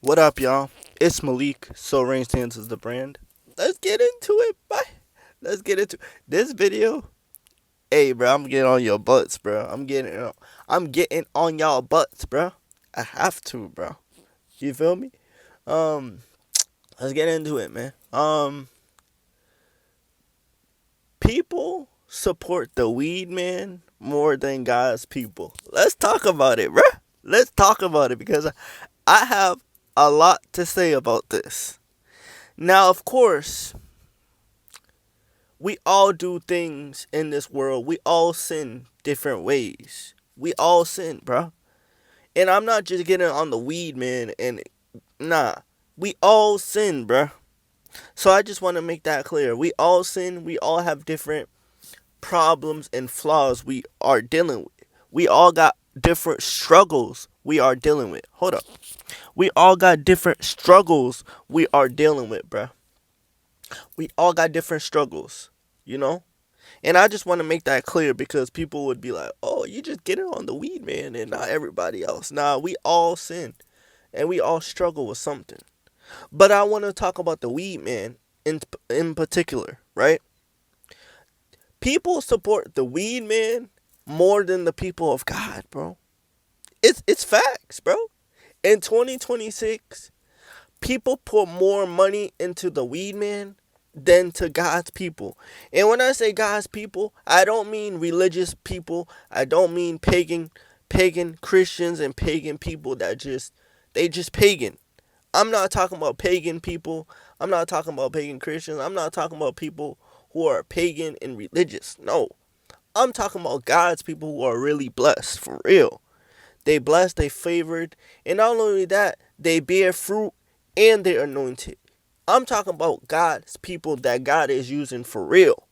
What up, y'all? It's Malik. So Rain Stands is the brand. Let's get into it. Bye. Let's get into this video. Hey, bro, I'm getting on your butts, bro. I'm getting on y'all butts, bro. I have to, bro. You feel me? Um, let's get into it, man. People support the weed man more than God's people. Let's talk about it, bro. Let's talk about it because I have a lot to say about this. Now, of course, we all do things in this world. We all sin different ways. We all sin, bro. And I'm not just getting on the weed, man. And nah, we all sin, bro. So I just want to make that clear. We all sin. We all have different problems and flaws we are dealing with. We all got different struggles we are dealing with. Hold up. We all got different struggles we are dealing with, bro. We all got different struggles, you know? And I just want to make that clear because people would be like, oh, you just get it on the weed, man, and not everybody else. Nah, we all sin and we all struggle with something. But I want to talk about the weed man in particular, right? People support the weed man more than the people of God, bro. It's facts, bro. In 2026, people put more money into the weed man than to God's people. And when I say God's people, I don't mean religious people. I don't mean pagan Christians and pagan people that they just pagan. I'm not talking about pagan people. I'm not talking about pagan Christians. I'm not talking about people who are pagan and religious. No. I'm talking about God's people who are really blessed for real. They blessed, they favored, and not only that, they bear fruit and they're anointed. I'm talking about God's people that God is using for real.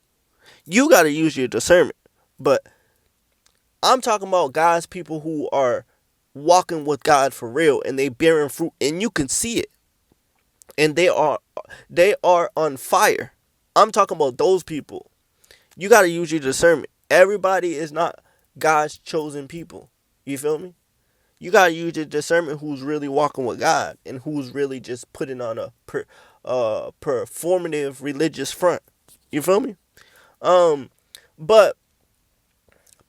You got to use your discernment. But I'm talking about God's people who are walking with God for real and they bearing fruit and you can see it. And they are on fire. I'm talking about those people. You got to use your discernment. Everybody is not God's chosen people. You feel me? You gotta use your discernment who's really walking with God and who's really just putting on a performative religious front. You feel me? Um, but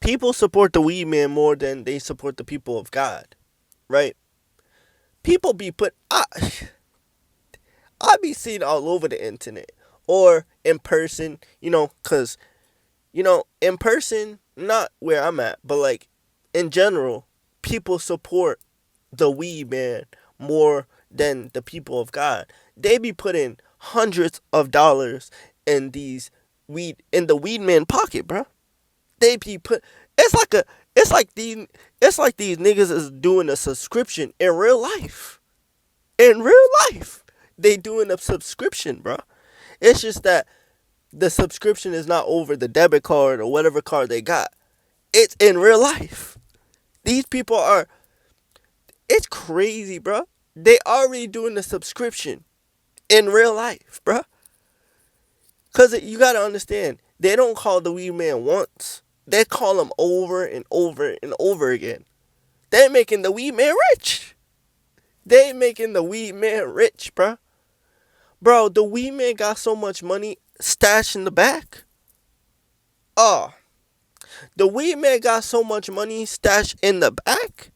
people support the weed man more than they support the people of God, right? People be I be seen all over the internet or in person, cause in person, not where I'm at, but like in general, people support the weed man more than the people of God. They be putting hundreds of dollars in the weed man pocket, bro. They be put it's like a it's like these niggas is doing a subscription in real life. In real life. They doing a subscription, bro. It's just that the subscription is not over the debit card or whatever card they got. It's in real life. These people are it's crazy, bro. They already doing the subscription in real life, bro. Cause you gotta understand, they don't call the weed man once. They call him over and over and over again. They making the weed man rich. They making the weed man rich, bro. Bro, the weed man got so much money stashed in the back. Oh, the weed man got so much money stashed in the back.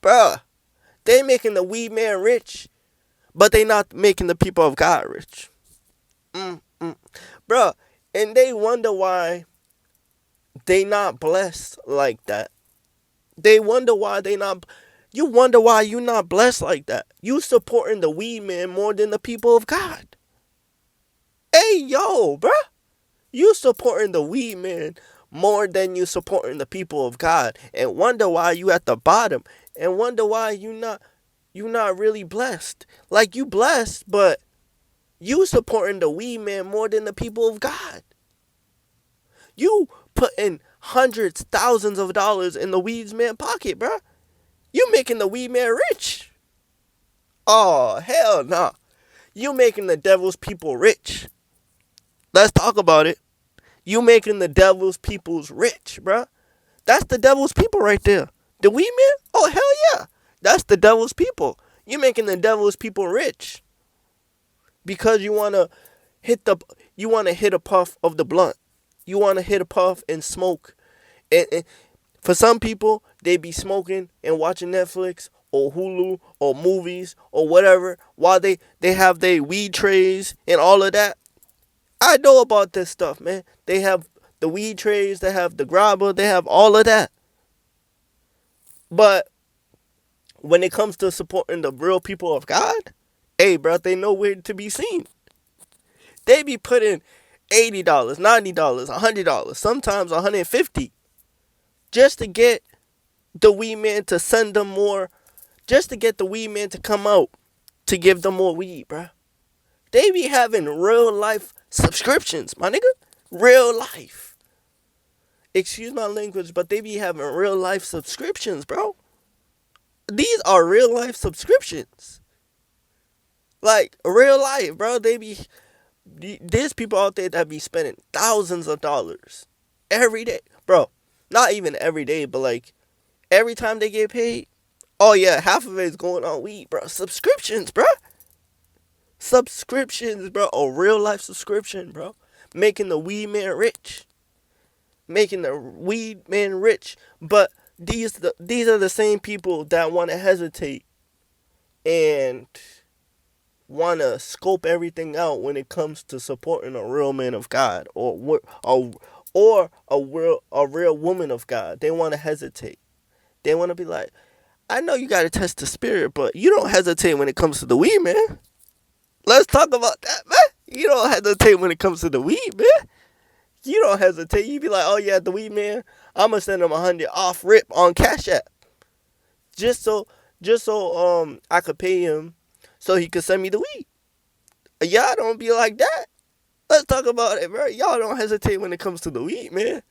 Bruh, they making the weed man rich, but they not making the people of God rich. Bruh, and they wonder why they not blessed like that. They wonder why they not. You wonder why you not blessed like that. You supporting the weed man more than the people of God. Hey, yo, bruh. You supporting the weed man more than you supporting the people of God, and wonder why you at the bottom, and wonder why you not really blessed. Like you blessed, but you supporting the weed man more than the people of God. You putting hundreds, thousands of dollars in the weed man pocket, bruh. You making the weed man rich. Oh, hell no. Nah. You making the devil's people rich. Let's talk about it. You making the devil's peoples rich, bruh. That's the devil's people right there. The weed man? Oh, hell yeah. That's the devil's people. You're making the devil's people rich because you want to hit a puff of the blunt. You want to hit a puff and smoke. And for some people, they be smoking and watching Netflix or Hulu or movies or whatever while they have their weed trays and all of that. I know about this stuff, man. They have the weed trays, they have the grabber, they have all of that. But when it comes to supporting the real people of God, hey, bro, they know where to be seen. They be putting $80, $90, $100, sometimes $150 just to get the weed man to send them more, just to get the weed man to come out to give them more weed, bro. They be having real life subscriptions, my nigga. Real life. Excuse my language, but they be having real life subscriptions, bro. These are real life subscriptions. Like, real life, bro. There's people out there that be spending thousands of dollars every day. Bro, not even every day, but like every time they get paid. Oh yeah, half of it is going on weed, bro. Subscriptions, bro. Subscriptions, bro. A real life subscription, bro. Making the weed man rich. Making the weed man rich. But these are the same people that want to hesitate and want to scope everything out when it comes to supporting a real man of God or a real woman of God. They want to hesitate. They want to be like, I know you got to test the spirit, but you don't hesitate when it comes to the weed, man. Let's talk about that, man. You don't hesitate when it comes to the weed, man. You don't hesitate. You be like, oh yeah, the weed man, I'm gonna send him 100 off rip on Cash App, just so I could pay him, so he could send me the weed. Y'all don't be like that. Let's talk about it, bro. Y'all don't hesitate when it comes to the weed, man.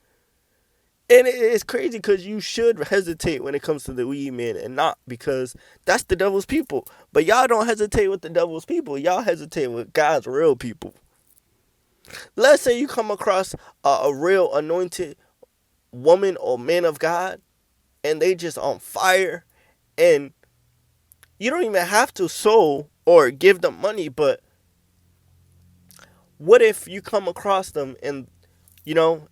And it's crazy because you should hesitate when it comes to the weed, man, and not, because that's the devil's people. But y'all don't hesitate with the devil's people. Y'all hesitate with God's real people. Let's say you come across a real anointed woman or man of God, and they just on fire, and you don't even have to sow or give them money, but what if you come across them and,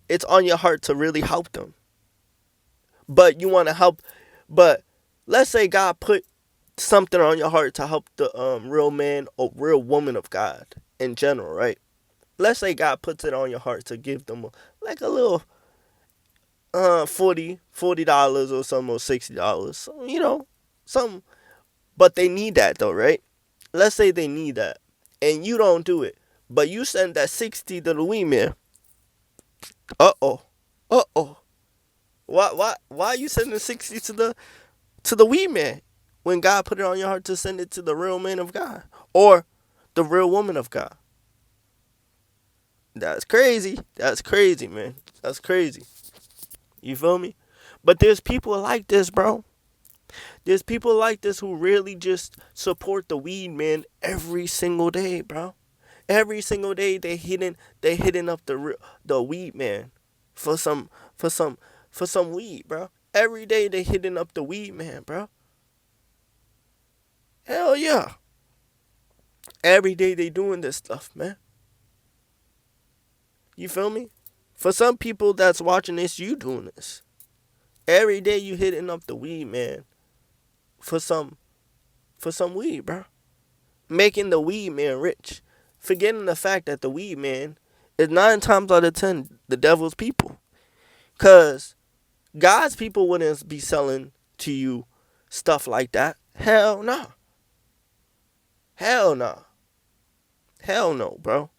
it's on your heart to really help them, but you want to help, but let's say God put something on your heart to help the real man or real woman of God in general, right? Let's say God puts it on your heart to give them like a little $40 or something, or $60, something. But they need that though, right? Let's say they need that, and you don't do it, but you send that 60 to the weed man. Uh-oh. Why are you sending 60 to the weed man when God put it on your heart to send it to the real man of God or the real woman of God? That's crazy. That's crazy, man. That's crazy. You feel me? But there's people like this, bro. There's people like this who really just support the weed man every single day, bro. Every single day they hitting up the weed man for some weed, bro. Every day they hitting up the weed man, bro. Hell yeah. Every day they doing this stuff, man. You feel me? For some people that's watching this, you doing this. Every day you hitting up the weed man for some weed, bro. Making the weed man rich. Forgetting the fact that the weed man is 9 times out of 10 the devil's people. Because God's people wouldn't be selling to you stuff like that. Hell no. Hell no. Hell no, bro.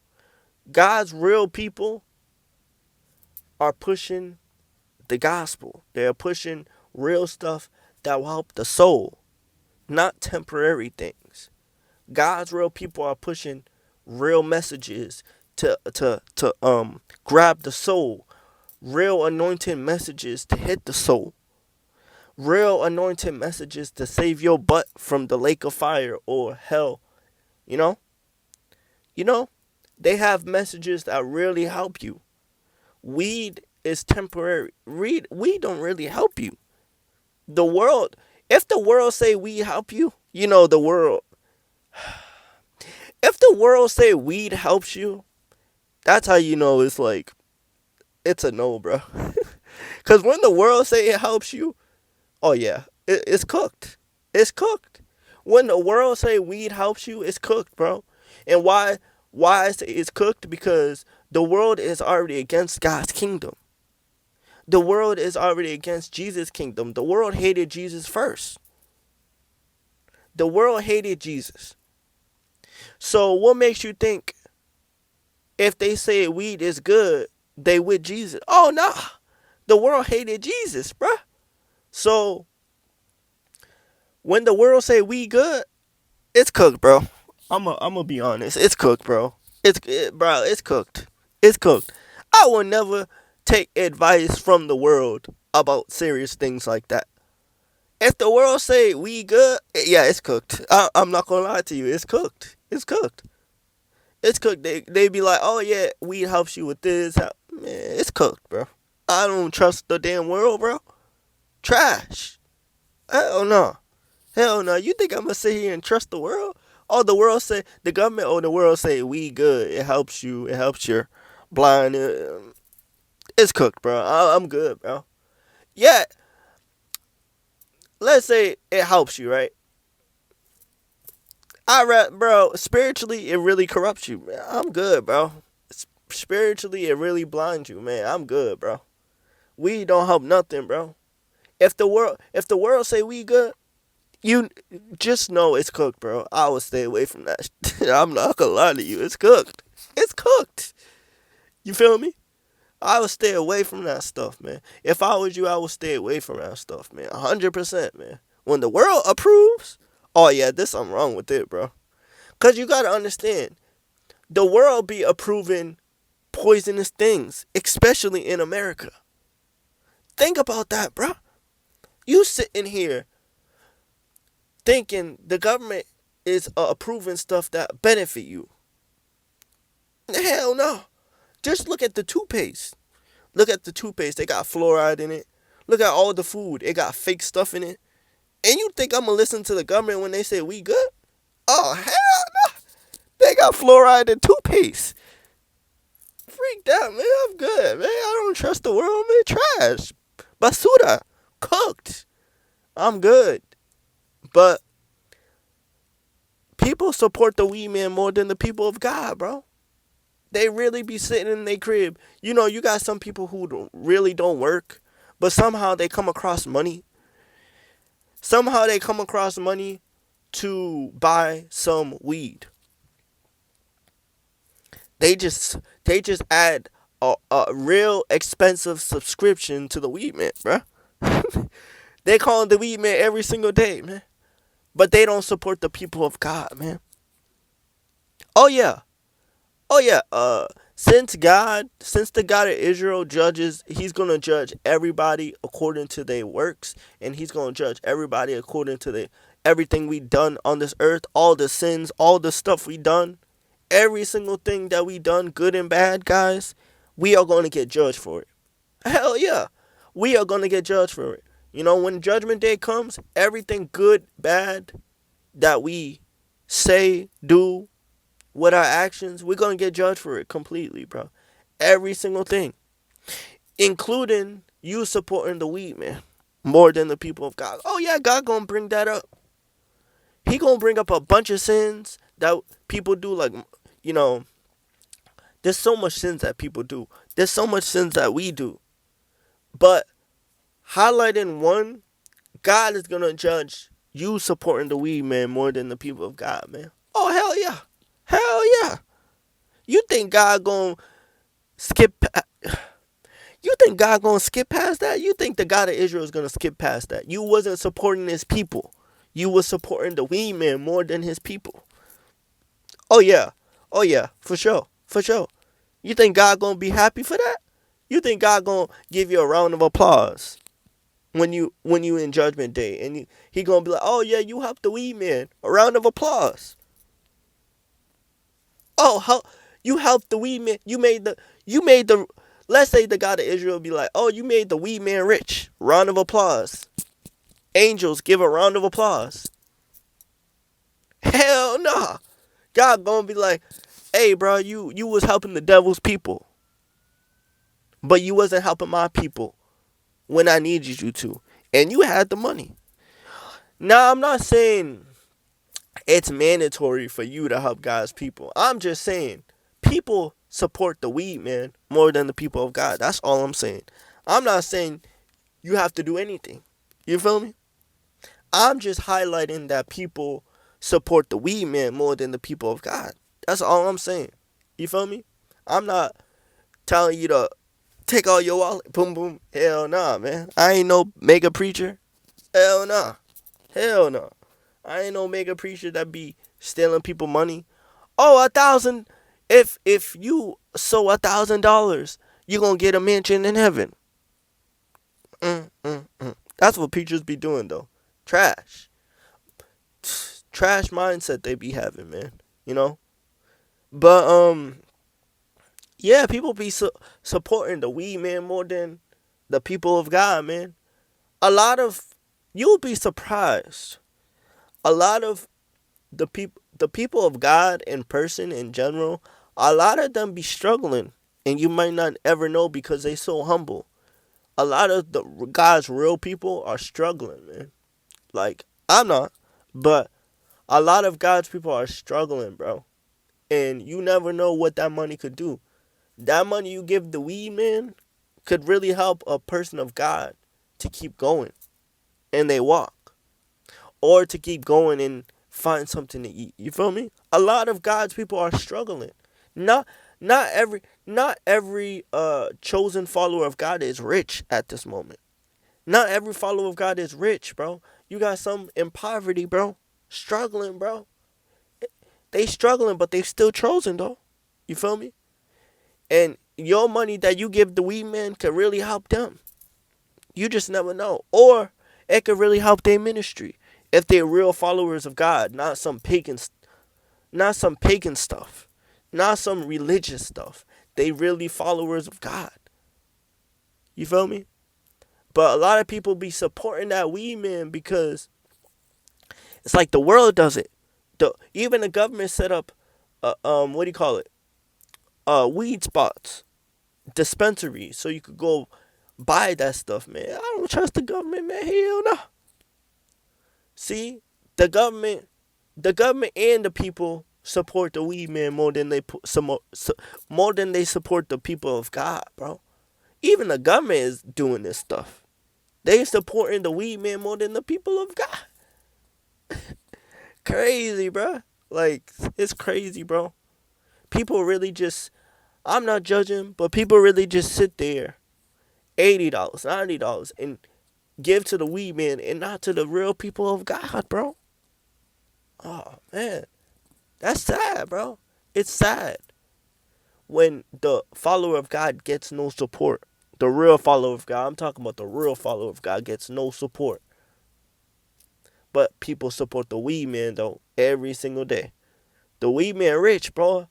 God's real people are pushing the gospel. They're pushing real stuff that will help the soul, not temporary things. God's real people are pushing real messages to grab the soul, real anointed messages to hit the soul, real anointed messages to save your butt from the lake of fire or hell. They have messages that really help you. Weed is temporary. Weed don't really help you. If the world say we help you, The world. If the world say weed helps you, that's how you know it's like it's a no, bro. Cause when the world say it helps you, oh yeah, it's cooked. It's cooked. When the world say weed helps you, it's cooked, bro. And why I say it's cooked? Because the world is already against God's kingdom. The world is already against Jesus' kingdom. The world hated Jesus first. The world hated Jesus. So what makes you think if they say weed is good, they with Jesus? Oh no. Nah. The world hated Jesus, bruh. So when the world say we good, it's cooked, bro. I'm gonna be honest. It's cooked, bro. Bro, it's cooked. It's cooked. I will never take advice from the world about serious things like that. If the world say we good, yeah, it's cooked. I'm not gonna lie to you. It's cooked. It's cooked. It's cooked. They be like, oh yeah, weed helps you with this. Man, it's cooked, bro. I don't trust the damn world, bro. Trash. Hell no. Hell no. You think I'm gonna sit here and trust the world? Oh, the world say the government or the world say we good. It helps you. It helps your blind. It's cooked, bro. I'm good, bro. Yeah. Let's say it helps you, right? Bro, spiritually it really corrupts you. Man, I'm good, bro. Spiritually it really blinds you, man. I'm good, bro. We don't help nothing, bro. If the world say we good, you just know it's cooked, bro. I would stay away from that. I'm not gonna lie to you. It's cooked. It's cooked. You feel me? I would stay away from that stuff, man. If I was you, I would stay away from that stuff, man. 100%, man. When the world approves, oh yeah, there's something wrong with it, bro. Cause you gotta understand, the world be approving poisonous things, especially in America. Think about that, bro. You sitting here thinking the government is approving stuff that benefit you. Hell no. Just look at the toothpaste. Look at the toothpaste. They got fluoride in it. Look at all the food. It got fake stuff in it. And you think I'm going to listen to the government when they say we good? Oh, hell no. They got fluoride in toothpaste. Freaked out, man. I'm good, man. I don't trust the world, man. Trash. Basura. Cooked. I'm good. But people support the weed man more than the people of God, bro. They really be sitting in their crib. You got some people who really don't work, but somehow they come across money. Somehow they come across money to buy some weed. They just add a real expensive subscription to the weed man, bro. They call it the weed man every single day, man. But they don't support the people of God, man. Oh yeah. Oh yeah, since the God of Israel judges, he's going to judge everybody according to their works, and he's going to judge everybody according to everything we done on this earth, all the sins, all the stuff we done, every single thing that we done, good and bad, guys, we are going to get judged for it. Hell yeah, we are going to get judged for it. When judgment day comes, everything good, bad that we say, do, with our actions, we're going to get judged for it completely, bro. Every single thing. Including you supporting the weed man more than the people of God. Oh, yeah, God going to bring that up. He going to bring up a bunch of sins that people do. Like, there's so much sins that people do. There's so much sins that we do. But highlighting one, God is going to judge you supporting the weed man more than the people of God, man. Oh, hell yeah. Hell yeah. You think God gonna skip You think God gonna skip past that? You think the God of Israel is gonna skip past that? You wasn't supporting his people. You was supporting the weed man more than his people. Oh yeah. Oh yeah, for sure. For sure. You think God gonna be happy for that? You think God gonna give you a round of applause when you in judgment day, and he gonna be like, oh yeah, you helped the weed man. A round of applause. Oh, how you helped the weed man? You made the. Let's say the God of Israel be like, oh, you made the weed man rich. Round of applause. Angels give a round of applause. God gonna be like, hey, bro, you was helping the devil's people, but you wasn't helping my people when I needed you to, and you had the money. Now, I'm not saying it's mandatory for you to help God's people. I'm just saying people support the weed man more than the people of God. That's all I'm saying. I'm not saying you have to do anything. You feel me? I'm just highlighting that people support the weed man more than the people of God. That's all I'm saying. You feel me? I'm not telling you to take all your wallet. Boom, boom. Hell nah, man. I ain't no mega preacher. Hell nah. Hell no. I ain't no mega preacher that be stealing people money. Oh, 1,000. If you sow $1,000, you gonna get a mansion in heaven. That's what preachers be doing though. Trash. Trash mindset they be having, man. You know. But yeah, people be supporting the weed man more than the people of God, man. A lot of you'll be surprised. A lot of the people of God in person in general, a lot of them be struggling, and you might not ever know because they so humble. A lot of the God's real people are struggling, man. Like I'm not, but a lot of God's people are struggling, bro. And you never know what that money could do. That money you give the weed man could really help a person of God to keep going and they walk, or to keep going and find something to eat. You feel me? A lot of God's people are struggling. Not not every chosen follower of God is rich at this moment. Not every follower of God is rich, bro. You got some in poverty, bro. Struggling, bro. They struggling, but they still chosen though. You feel me? And your money that you give the weed man could really help them. You just never know. Or it could really help their ministry if they're real followers of God, not some pagan stuff, not some religious stuff. They really followers of God. You feel me? But a lot of people be supporting that weed man because it's like the world does it. Even the government set up, what do you call it? Weed spots, dispensaries, so you could go buy that stuff, man. I don't trust the government, man. Hell no. See, the government, the government and the people support the weed man more than more than they support the people of God, bro. Even the government is doing this stuff. They supporting the weed man more than the people of God. Crazy, bro. Like it's crazy, bro. People really just. I'm not judging, but people really just sit there, $80, $90, and give to the weed man and not to the real people of God, bro. Oh man, that's sad, bro. It's sad when the follower of God gets no support. The real follower of God, I'm talking about the real follower of God, gets no support. But people support the weed man though every single day. The weed man rich, bro.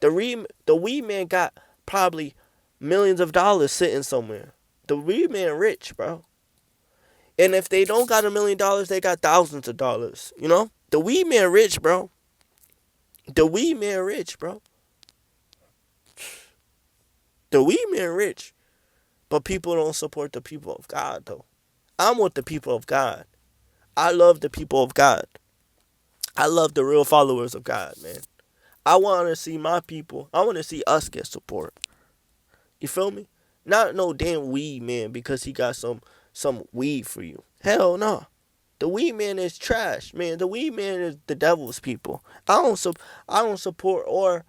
The weed man got probably millions of dollars sitting somewhere. The weed man rich, bro. And if they don't got $1 million, they got thousands of dollars. You know? The weed man rich, bro. The weed man rich, bro. The weed man rich. But people don't support the people of God, though. I'm with the people of God. I love the people of God. I love the real followers of God, man. I want to see my people. I want to see us get support. You feel me? Not no damn weed man because he got some weed for you. Hell no. The weed man is trash, man. The weed man is the devil's people. I don't support or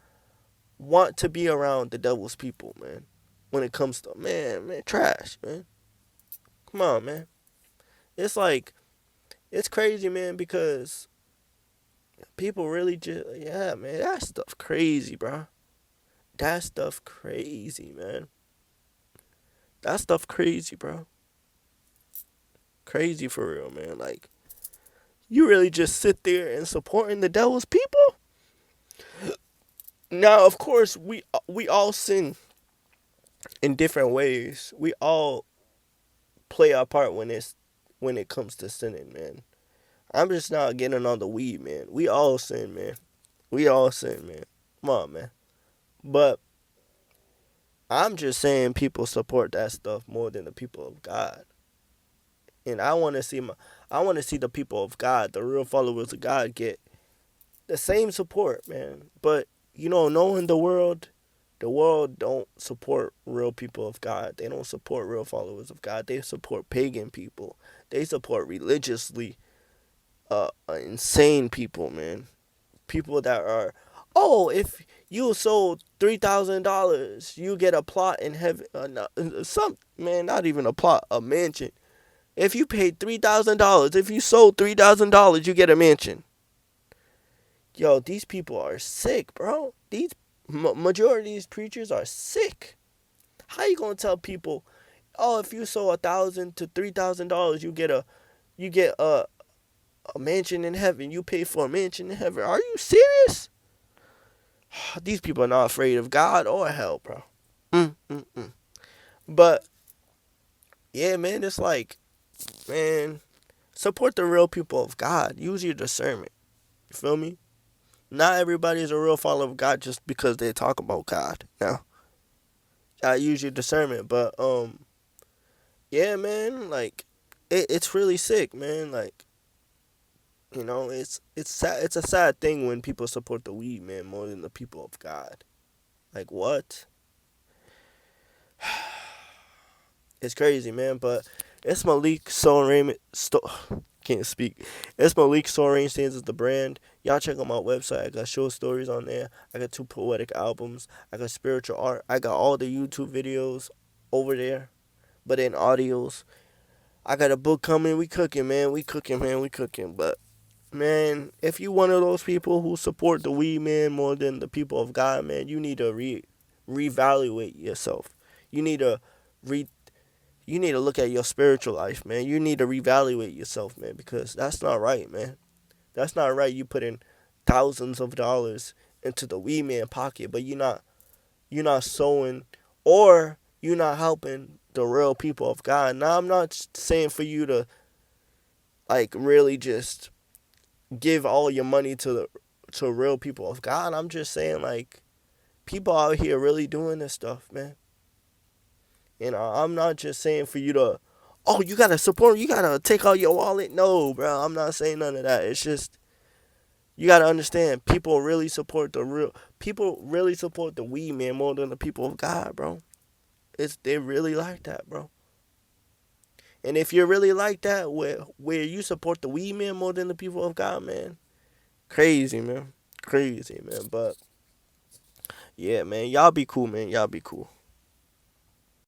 want to be around the devil's people, man. When it comes to man, trash, man. Come on, man. It's like it's crazy, man, because people really just yeah, man. That stuff crazy, bro. That stuff crazy, man. That stuff crazy, bro. Crazy for real, man. Like you really just sit there and supporting the devil's people? Now, of course, we all sin in different ways. We all play our part when it comes to sinning, man. I'm just not getting on the weed, man. We all sin, man. We all sin, man. Come on, man. But I'm just saying people support that stuff more than the people of God. And I want to see the people of God, the real followers of God, get the same support, man. But knowing the world don't support real people of God. They don't support real followers of God. They support pagan people. They support religiously insane people, man. People that are, oh, if you sold $3,000, you get a plot in heaven. No, some man, not even a plot, a mansion. If you paid $3,000, if you sold $3,000, you get a mansion. Yo, these people are sick, bro. These majority of these preachers are sick. How you gonna tell people, oh, if you sold $1,000 to $3,000, you get a mansion in heaven. You pay for a mansion in heaven. Are you serious? These people are not afraid of God or hell, bro. Mm. But yeah, man, it's like, man, support the real people of God. Use your discernment. You feel me? Not everybody is a real follower of God just because they talk about God. Now, I use your discernment, but yeah, man, like it's really sick, man. Like it's sad. It's a sad thing when people support the weed man more than the people of God. Like what? It's crazy, man. But it's Malik Soul Raymond. Can't speak. It's Malik Soul Rain Stands as the brand. Y'all check out my website. I got short stories on there. I got 2 poetic albums. I got spiritual art. I got all the YouTube videos over there, but in audios. I got a book coming. We cooking, man. We cooking, man. We cooking. But man, if you one of those people who support the weed man more than the people of God, man, you need to reevaluate yourself. You need to re you need to look at your spiritual life, man. You need to reevaluate yourself, man, because that's not right, man. That's not right. You put in thousands of dollars into the weed man pocket, but you're not sowing, or you're not helping the real people of God. Now I'm not saying for you to like really just give all your money to real people of God. I'm just saying like people out here really doing this stuff, man. I'm not just saying for you to, oh, you gotta support, you gotta take out your wallet. No, bro, I'm not saying none of that. It's just you gotta understand, people really support the weed man more than the people of God, bro. They really like that, bro. And if you're really like that, where you support the weed man more than the people of God, man, crazy, man, crazy, man. But yeah, man, y'all be cool, man. Y'all be cool.